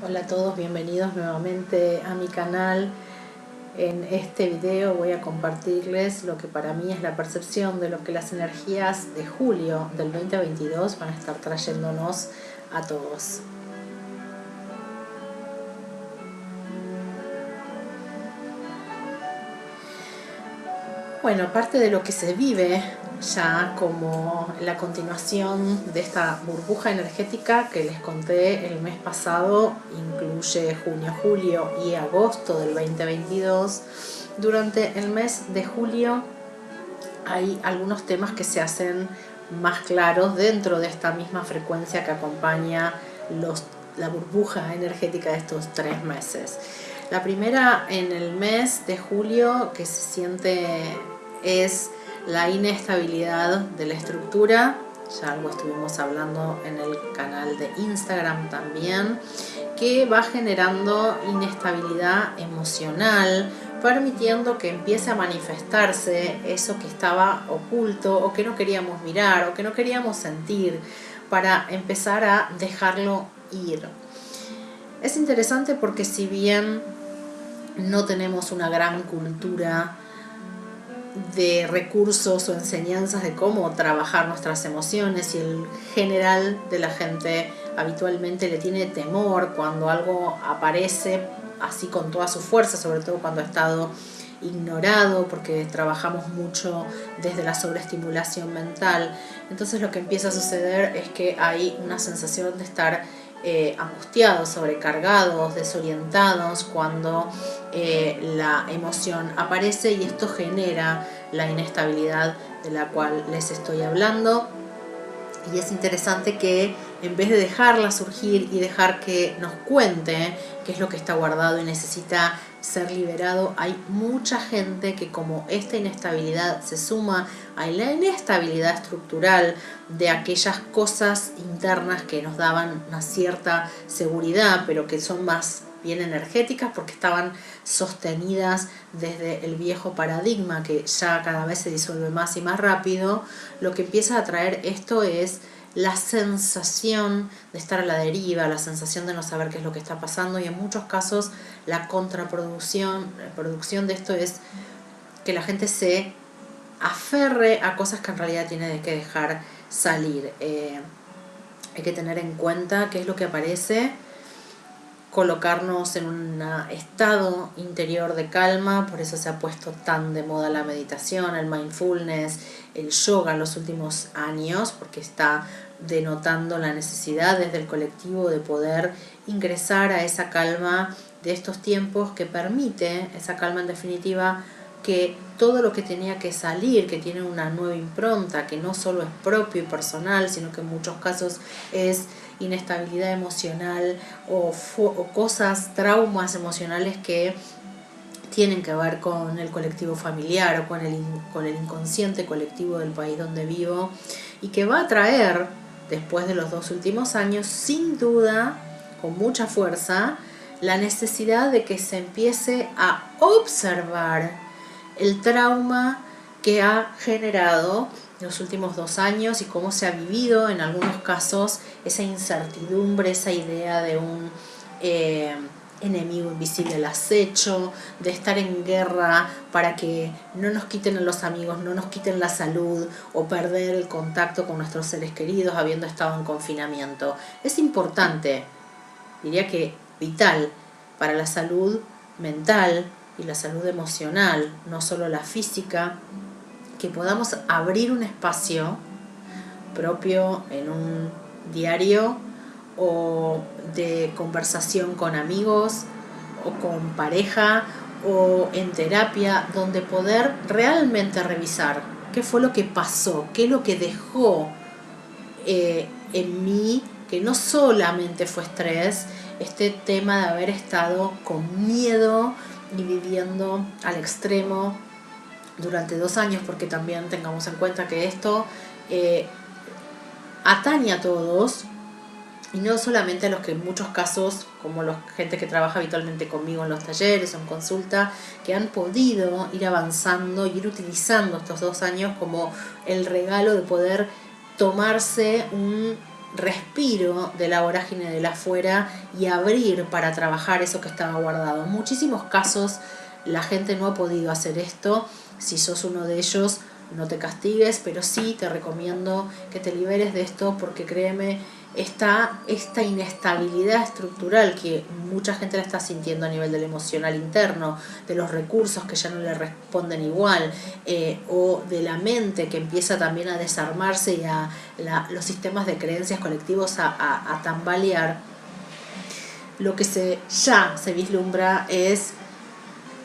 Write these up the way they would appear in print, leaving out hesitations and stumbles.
Hola a todos, bienvenidos nuevamente a mi canal. En este video voy a compartirles lo que para mí es la percepción de lo que las energías de julio del 2022 van a estar trayéndonos a todos. Bueno, parte de lo que se vive ya como la continuación de esta burbuja energética que les conté el mes pasado, incluye junio, julio y agosto del 2022. Durante el mes de julio hay algunos temas que se hacen más claros dentro de esta misma frecuencia que acompaña la burbuja energética de estos 3 meses. La primera en el mes de julio que se siente es la inestabilidad de la estructura. Ya algo estuvimos hablando en el canal de Instagram también, que va generando inestabilidad emocional, permitiendo que empiece a manifestarse eso que estaba oculto o que no queríamos mirar o que no queríamos sentir, para empezar a dejarlo ir. Es interesante porque si bien no tenemos una gran cultura de recursos o enseñanzas de cómo trabajar nuestras emociones, y el general de la gente habitualmente le tiene temor cuando algo aparece así con toda su fuerza, sobre todo cuando ha estado ignorado, porque trabajamos mucho desde la sobreestimulación mental. Entonces lo que empieza a suceder es que hay una sensación de estar angustiados, sobrecargados, desorientados cuando la emoción aparece, y esto genera la inestabilidad de la cual les estoy hablando. Y es interesante que en vez de dejarla surgir y dejar que nos cuente qué es lo que está guardado y necesita ser liberado, hay mucha gente que, como esta inestabilidad se suma a la inestabilidad estructural de aquellas cosas internas que nos daban una cierta seguridad, pero que son más bien energéticas porque estaban sostenidas desde el viejo paradigma que ya cada vez se disuelve más y más rápido, lo que empieza a traer esto es la sensación de estar a la deriva, la sensación de no saber qué es lo que está pasando, y en muchos casos la contraproducción de esto es que la gente se aferre a cosas que en realidad tiene que dejar salir. Hay que tener en cuenta qué es lo que aparece, colocarnos en un estado interior de calma. Por eso se ha puesto tan de moda la meditación, el mindfulness, el yoga en los últimos años, porque está denotando la necesidad desde el colectivo de poder ingresar a esa calma de estos tiempos, que permite, esa calma en definitiva, que todo lo que tenía que salir, que tiene una nueva impronta, que no solo es propio y personal, sino que en muchos casos es inestabilidad emocional o cosas, traumas emocionales que tienen que ver con el colectivo familiar o con el inconsciente colectivo del país donde vivo, y que va a traer, después de los 2 últimos años, sin duda, con mucha fuerza, la necesidad de que se empiece a observar el trauma que ha generado los últimos 2 años y cómo se ha vivido en algunos casos esa incertidumbre, esa idea de un enemigo invisible al acecho, de estar en guerra para que no nos quiten a los amigos, no nos quiten la salud, o perder el contacto con nuestros seres queridos habiendo estado en confinamiento. Es importante, diría que vital, para la salud mental y la salud emocional, no solo la física, que podamos abrir un espacio propio en un diario o de conversación con amigos o con pareja o en terapia, donde poder realmente revisar qué fue lo que pasó, qué es lo que dejó en mí, que no solamente fue estrés, este tema de haber estado con miedo y viviendo al extremo durante 2 años, porque también tengamos en cuenta que esto atañe a todos, y no solamente a los que en muchos casos, como la gente que trabaja habitualmente conmigo en los talleres o en consulta, que han podido ir avanzando y ir utilizando estos 2 años como el regalo de poder tomarse un respiro de la vorágine del afuera y abrir para trabajar eso que estaba guardado. En muchísimos casos la gente no ha podido hacer esto. Si sos uno de ellos, no te castigues, pero sí te recomiendo que te liberes de esto, porque créeme, esta inestabilidad estructural que mucha gente la está sintiendo a nivel del emocional interno, de los recursos que ya no le responden igual, o de la mente que empieza también a desarmarse y a los sistemas de creencias colectivos a tambalear, lo que ya se vislumbra es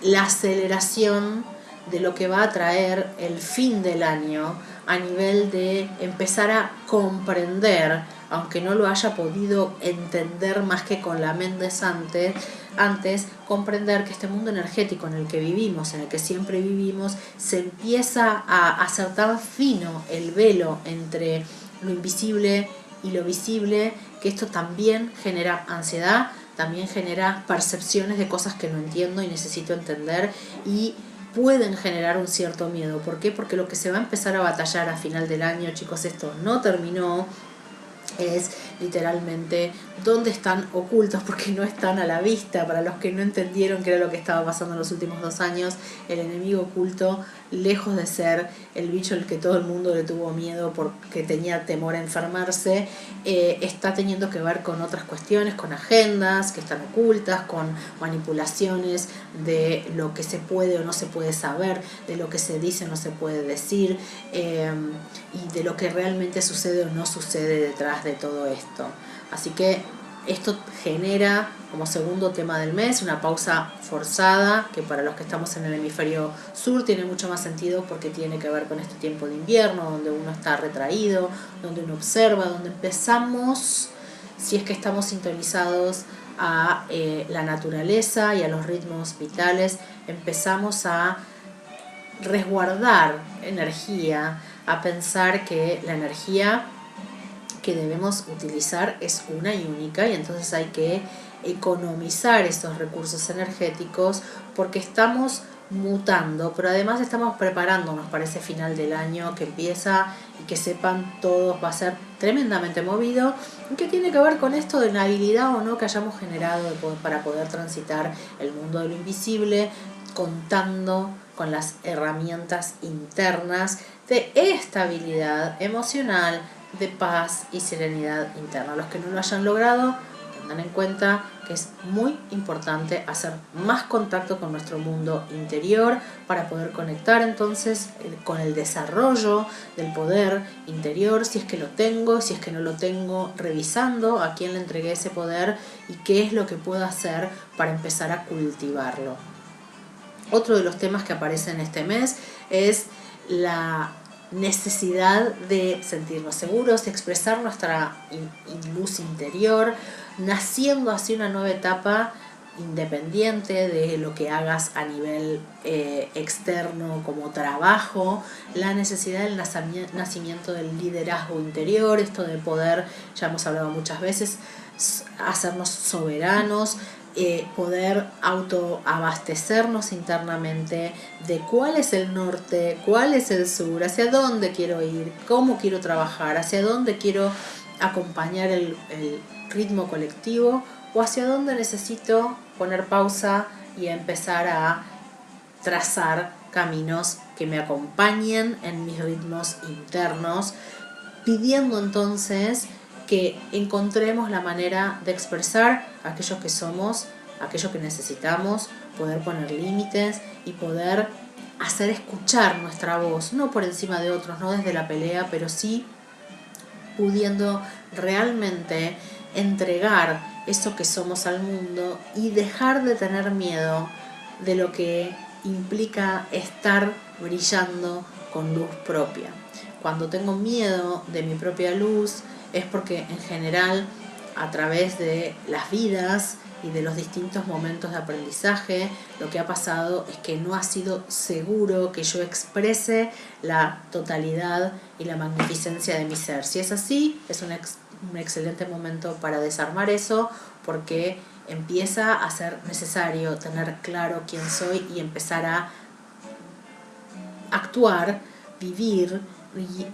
la aceleración de lo que va a traer el fin del año a nivel de empezar a comprender, aunque no lo haya podido entender más que con la mente antes, comprender que este mundo energético en el que vivimos, en el que siempre vivimos, se empieza a hacer tan fino el velo entre lo invisible y lo visible, que esto también genera ansiedad, también genera percepciones de cosas que no entiendo y necesito entender, y pueden generar un cierto miedo. ¿Por qué? Porque lo que se va a empezar a batallar a final del año, chicos, esto no terminó, es literalmente dónde están ocultos, porque no están a la vista. Para los que no entendieron qué era lo que estaba pasando en los últimos 2 años, el enemigo oculto, lejos de ser el bicho al que todo el mundo le tuvo miedo porque tenía temor a enfermarse, está teniendo que ver con otras cuestiones, con agendas que están ocultas, con manipulaciones de lo que se puede o no se puede saber, de lo que se dice o no se puede decir, y de lo que realmente sucede o no sucede detrás de todo esto. Así que esto genera, como segundo tema del mes, una pausa forzada, que para los que estamos en el hemisferio sur tiene mucho más sentido, porque tiene que ver con este tiempo de invierno, donde uno está retraído, donde uno observa, donde empezamos, si es que estamos sintonizados a la naturaleza y a los ritmos vitales, empezamos a resguardar energía, a pensar que la energía que debemos utilizar es una y única, y entonces hay que economizar esos recursos energéticos, porque estamos mutando, pero además estamos preparándonos para ese final del año que empieza, y que sepan todos va a ser tremendamente movido, y que tiene que ver con esto de la habilidad o no que hayamos generado para poder transitar el mundo de lo invisible, contando con las herramientas internas de estabilidad emocional, de paz y serenidad interna. Los que no lo hayan logrado, tengan en cuenta que es muy importante hacer más contacto con nuestro mundo interior para poder conectar entonces con el desarrollo del poder interior, si es que lo tengo, si es que no lo tengo, revisando a quién le entregué ese poder y qué es lo que puedo hacer para empezar a cultivarlo. Otro de los temas que aparecen este mes es la necesidad de sentirnos seguros, de expresar nuestra luz interior, naciendo así una nueva etapa independiente de lo que hagas a nivel externo como trabajo, la necesidad del nacimiento del liderazgo interior, esto de poder, ya hemos hablado muchas veces, hacernos soberanos, poder autoabastecernos internamente de cuál es el norte, cuál es el sur, hacia dónde quiero ir, cómo quiero trabajar, hacia dónde quiero acompañar el ritmo colectivo, o hacia dónde necesito poner pausa y empezar a trazar caminos que me acompañen en mis ritmos internos, pidiendo entonces que encontremos la manera de expresar aquello que somos, aquello que necesitamos, poder poner límites y poder hacer escuchar nuestra voz, no por encima de otros, no desde la pelea, pero sí pudiendo realmente entregar eso que somos al mundo y dejar de tener miedo de lo que implica estar brillando con luz propia. Cuando tengo miedo de mi propia luz es porque en general, a través de las vidas y de los distintos momentos de aprendizaje, lo que ha pasado es que no ha sido seguro que yo exprese la totalidad y la magnificencia de mi ser. Si es así, es un excelente momento para desarmar eso, porque empieza a ser necesario tener claro quién soy y empezar a actuar, vivir y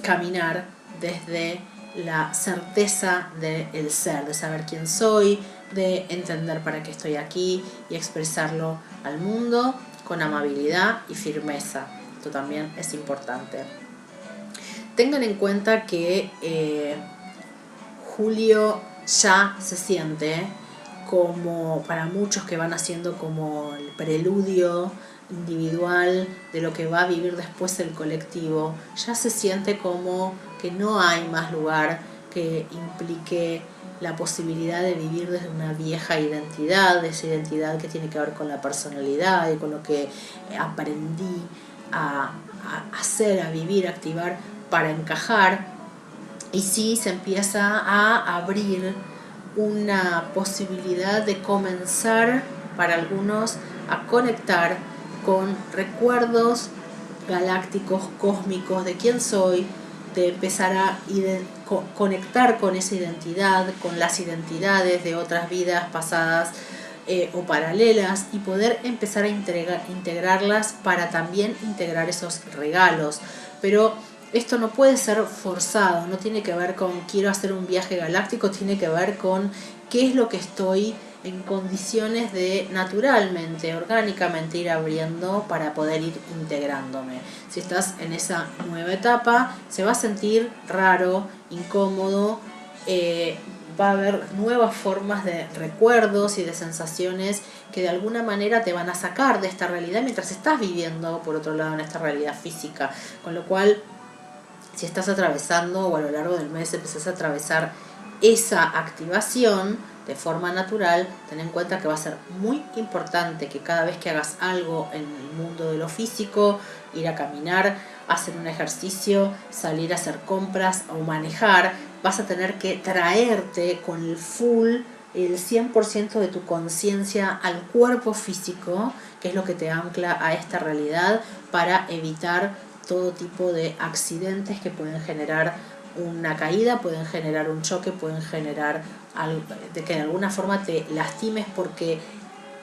caminar desde la certeza del ser, de saber quién soy, de entender para qué estoy aquí y expresarlo al mundo con amabilidad y firmeza. Esto también es importante. Tengan en cuenta que Julio ya se siente como, para muchos que van haciendo como el preludio individual de lo que va a vivir después el colectivo, ya se siente como que no hay más lugar que implique la posibilidad de vivir desde una vieja identidad, de esa identidad que tiene que ver con la personalidad y con lo que aprendí a hacer, a vivir, a activar para encajar. Y sí se empieza a abrir una posibilidad de comenzar para algunos a conectar con recuerdos galácticos, cósmicos de quién soy, de empezar a conectar con esa identidad, con las identidades de otras vidas pasadas o paralelas, y poder empezar a integrarlas para también integrar esos regalos. Pero esto no puede ser forzado, no tiene que ver con quiero hacer un viaje galáctico, tiene que ver con qué es lo que estoy en condiciones de naturalmente, orgánicamente ir abriendo para poder ir integrándome. Si estás en esa nueva etapa, se va a sentir raro, incómodo, va a haber nuevas formas de recuerdos y de sensaciones que de alguna manera te van a sacar de esta realidad mientras estás viviendo, por otro lado, en esta realidad física. Con lo cual, si estás atravesando o a lo largo del mes empezás a atravesar esa activación de forma natural, ten en cuenta que va a ser muy importante que cada vez que hagas algo en el mundo de lo físico, ir a caminar, hacer un ejercicio, salir a hacer compras o manejar, vas a tener que traerte con el 100% de tu conciencia al cuerpo físico, que es lo que te ancla a esta realidad, para evitar todo tipo de accidentes que pueden generar una caída, pueden generar un choque, pueden generar algo, de que de alguna forma te lastimes, porque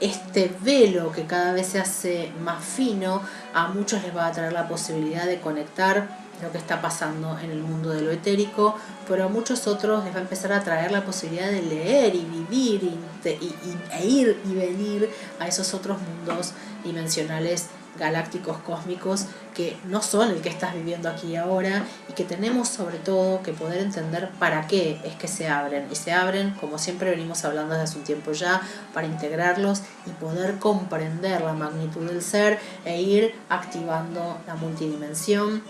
este velo que cada vez se hace más fino, a muchos les va a traer la posibilidad de conectar lo que está pasando en el mundo de lo etérico, pero a muchos otros les va a empezar a traer la posibilidad de leer y vivir e ir y venir a esos otros mundos dimensionales, galácticos, cósmicos, que no son el que estás viviendo aquí y ahora, y que tenemos sobre todo que poder entender para qué es que se abren. Y se abren, como siempre venimos hablando desde hace un tiempo ya, para integrarlos y poder comprender la magnitud del ser e ir activando la multidimensión,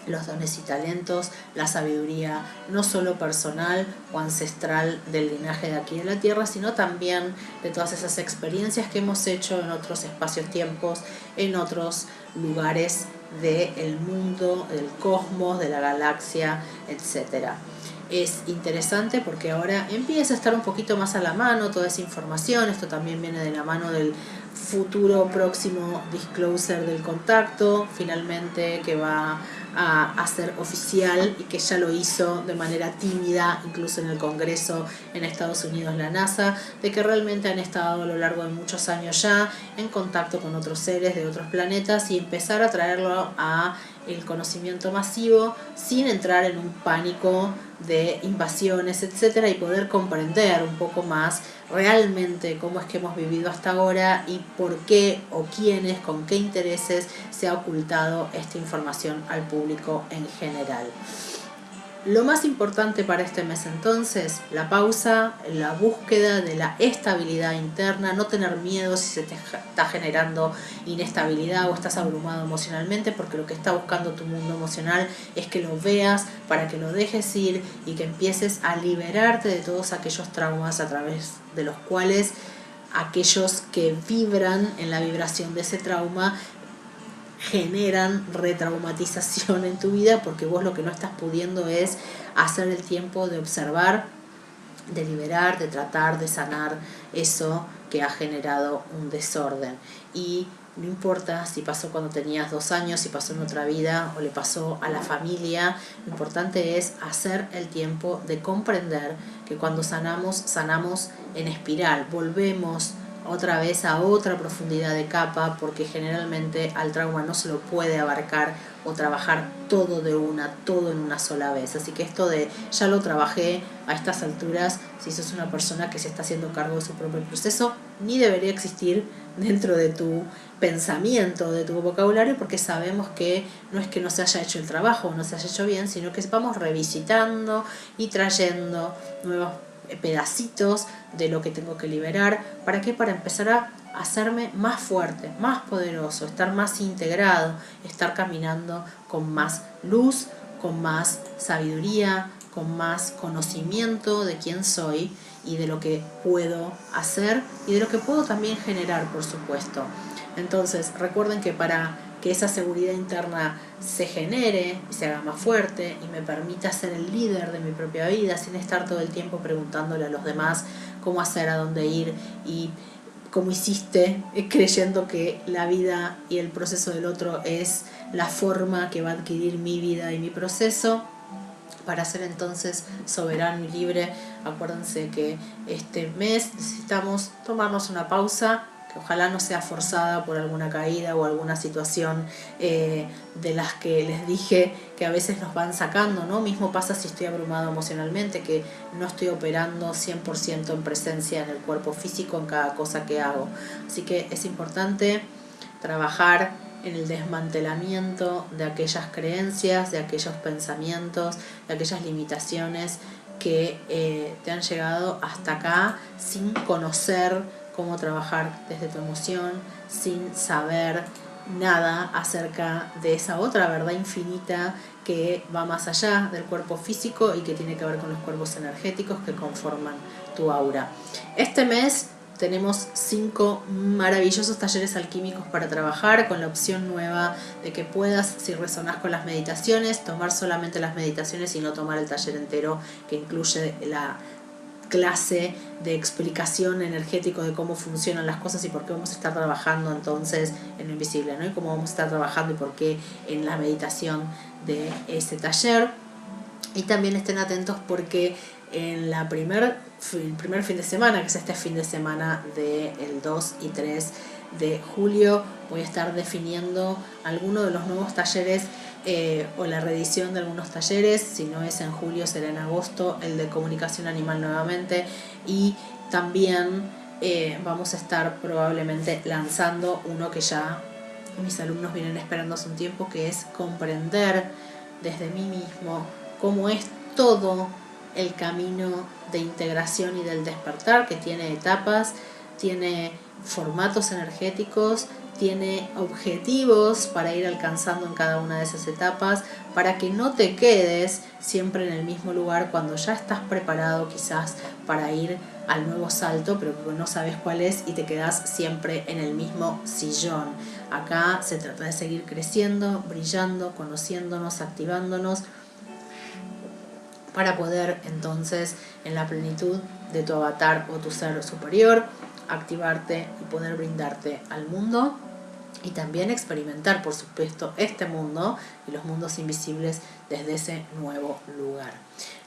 los dones y talentos, la sabiduría no solo personal o ancestral del linaje de aquí en la Tierra, sino también de todas esas experiencias que hemos hecho en otros espacios-tiempos, en otros lugares del mundo, del cosmos, de la galaxia, etc. Es interesante porque ahora empieza a estar un poquito más a la mano toda esa información. Esto también viene de la mano del futuro próximo disclosure del contacto, finalmente, que va a hacer oficial, y que ya lo hizo de manera tímida, incluso en el Congreso en Estados Unidos, la NASA, de que realmente han estado a lo largo de muchos años ya en contacto con otros seres de otros planetas, y empezar a traerlo a el conocimiento masivo sin entrar en un pánico de invasiones, etcétera, y poder comprender un poco más realmente cómo es que hemos vivido hasta ahora y por qué o quiénes, con qué intereses se ha ocultado esta información al público en general. Lo más importante para este mes entonces, la pausa, la búsqueda de la estabilidad interna, no tener miedo si se te está generando inestabilidad o estás abrumado emocionalmente, porque lo que está buscando tu mundo emocional es que lo veas para que lo dejes ir y que empieces a liberarte de todos aquellos traumas a través de los cuales aquellos que vibran en la vibración de ese trauma generan retraumatización en tu vida, porque vos lo que no estás pudiendo es hacer el tiempo de observar, de liberar, de tratar de sanar eso que ha generado un desorden. Y no importa si pasó cuando tenías 2 años, si pasó en otra vida o le pasó a la familia, lo importante es hacer el tiempo de comprender que cuando sanamos, sanamos en espiral, volvemos otra vez a otra profundidad de capa, porque generalmente al trauma no se lo puede abarcar o trabajar todo todo en una sola vez. Así que esto de ya lo trabajé a estas alturas, si sos una persona que se está haciendo cargo de su propio proceso, ni debería existir dentro de tu pensamiento, de tu vocabulario, porque sabemos que no es que no se haya hecho el trabajo o no se haya hecho bien, sino que vamos revisitando y trayendo nuevos pedacitos de lo que tengo que liberar. ¿Para qué? Para empezar a hacerme más fuerte, más poderoso, estar más integrado, estar caminando con más luz, con más sabiduría, con más conocimiento de quién soy y de lo que puedo hacer y de lo que puedo también generar, por supuesto. Entonces, recuerden que para que esa seguridad interna se genere y se haga más fuerte y me permita ser el líder de mi propia vida sin estar todo el tiempo preguntándole a los demás cómo hacer, a dónde ir y cómo hiciste, creyendo que la vida y el proceso del otro es la forma que va a adquirir mi vida y mi proceso. Para ser entonces soberano y libre, acuérdense que este mes necesitamos tomarnos una pausa, que ojalá no sea forzada por alguna caída o alguna situación de las que les dije que a veces nos van sacando, ¿no? Mismo pasa si estoy abrumado emocionalmente, que no estoy operando 100% en presencia en el cuerpo físico en cada cosa que hago. Así que es importante trabajar en el desmantelamiento de aquellas creencias, de aquellos pensamientos, de aquellas limitaciones que te han llegado hasta acá sin conocer cómo trabajar desde tu emoción, sin saber nada acerca de esa otra verdad infinita que va más allá del cuerpo físico y que tiene que ver con los cuerpos energéticos que conforman tu aura. Este mes tenemos 5 maravillosos talleres alquímicos para trabajar, con la opción nueva de que puedas, si resonás con las meditaciones, tomar solamente las meditaciones y no tomar el taller entero, que incluye la clase de explicación energético de cómo funcionan las cosas y por qué vamos a estar trabajando entonces en lo invisible, ¿no? Y cómo vamos a estar trabajando y por qué en la meditación de ese taller. Y también estén atentos porque en el primer fin de semana, que es este fin de semana del 2 y 3 de julio, voy a estar definiendo algunos de los nuevos talleres o la reedición de algunos talleres. Si no es en julio, será en agosto, el de comunicación animal nuevamente. Y también vamos a estar probablemente lanzando uno que ya mis alumnos vienen esperando hace un tiempo, que es comprender desde mí mismo cómo es todo el camino de integración y del despertar, que tiene etapas, tiene formatos energéticos, tiene objetivos para ir alcanzando en cada una de esas etapas, para que no te quedes siempre en el mismo lugar cuando ya estás preparado quizás para ir al nuevo salto, pero no sabes cuál es y te quedas siempre en el mismo sillón. Acá se trata de seguir creciendo, brillando, conociéndonos, activándonos, para poder entonces en la plenitud de tu avatar o tu ser superior activarte y poder brindarte al mundo y también experimentar, por supuesto, este mundo y los mundos invisibles desde ese nuevo lugar.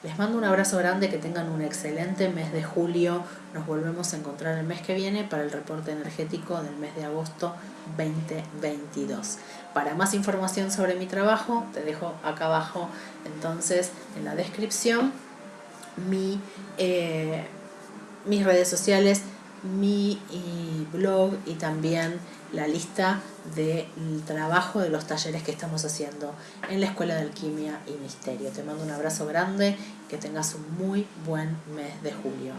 Les mando un abrazo grande, que tengan un excelente mes de julio. Nos volvemos a encontrar el mes que viene para el reporte energético del mes de agosto 2022. Para más información sobre mi trabajo, te dejo acá abajo entonces en la descripción mis redes sociales, mi blog y también la lista del trabajo de los talleres que estamos haciendo en la Escuela de Alquimia y Misterio. Te mando un abrazo grande, que tengas un muy buen mes de julio.